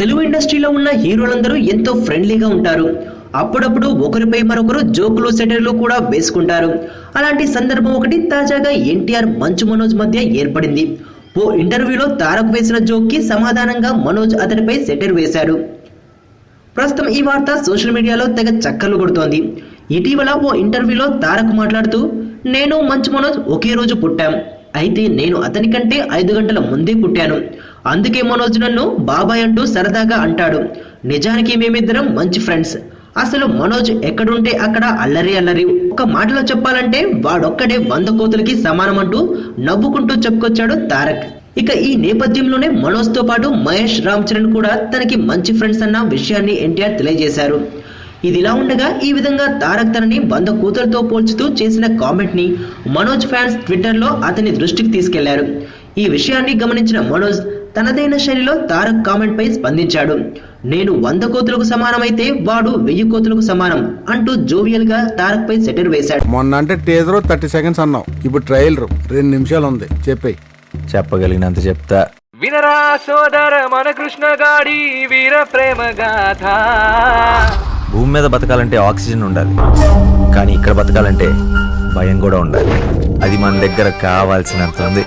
తెలుగు ఇండస్ట్రీలో ఉన్న హీరోలందరూ ఎంతో ఫ్రెండ్లీగా ఉంటారు. అప్పుడప్పుడు ఒకరిపై మరొకరు జోకులు సెటైర్లు కూడా వేసుకుంటారు. అలాంటి సందర్భం ఒకటి తాజాగా ఎన్టీఆర్ మంచు మనోజ్ మధ్య ఏర్పడింది. ఓ ఇంటర్వ్యూలో తారక్ వేసిన జోక్కి సమాధానంగా మనోజ్ అతడిపై సెటైర్ వేశాడు. ప్రస్తుతం ఈ వార్త సోషల్ మీడియాలో తెగ చక్కర్లు కొడుతోంది. ఇటీవల ఓ ఇంటర్వ్యూలో తారక్ మాట్లాడుతూ, నేను మంచు మనోజ్ ఒకే రోజు పుట్టాం, అయితే నేను అతని కంటే 5 గంటల ముందే పుట్టాను, అందుకే మనోజ్ నన్ను బాబాయ్ అంటూ సరదాగా అంటాడు. నిజానికి మేమిద్దరం మంచి ఫ్రెండ్స్. అసలు మనోజ్ ఎక్కడుంటే అక్కడ అల్లరి అల్లరి. ఒక మాటలో చెప్పాలంటే వాడొక్కడే 100 కోతులకి సమానం అంటూ నవ్వుకుంటూ చెప్పుకొచ్చాడు తారక్. ఇక ఈ నేపథ్యంలోనే మనోజ్ తో పాటు మహేష్, రామ్ చరణ్ కూడా తనకి మంచి ఫ్రెండ్స్ అన్న విషయాన్ని ఎన్టీఆర్ తెలియజేశారు. ఇదిలా ఉండగా ఈ విధంగా తారక్ తనని 100 కూతులతో పోల్చుతూ చేసిన కామెంట్ ని మనోజ్ ఫ్యాన్స్ ట్విట్టర్ లో అతని దృష్టికి తీసుకెళ్లారు. ఈ విషయాన్ని గమనించిన మనోజ్ తనదైన శైలిలో తారక్ కామెంట్ పై స్పందించాడు. నేను 100 కోతులకు సమానమైతే వాడు 1000 కోతులకు సమానం అంటూ జోవియల్ గా తారక్ పై సెటర్ వేశాడు. మొన్న అంటే టీజర్ 30 సెకండ్స్ అన్నావు, ఇప్పుడు ట్రైలర్ 2 నిమిషాలు ఉంది. చెప్పే చెప్పగలిగినంత చెప్తా. వినరా సోదర మన కృష్ణ గాడి వీర ప్రేమ గాథ. భూమి మీద బతకాలంటే ఆక్సిజన్ ఉండాలి, కానీ ఇక్కడ బతకాలంటే భయం కూడా ఉండాలి. అది మన దగ్గర కావాల్సినంత ఉంది.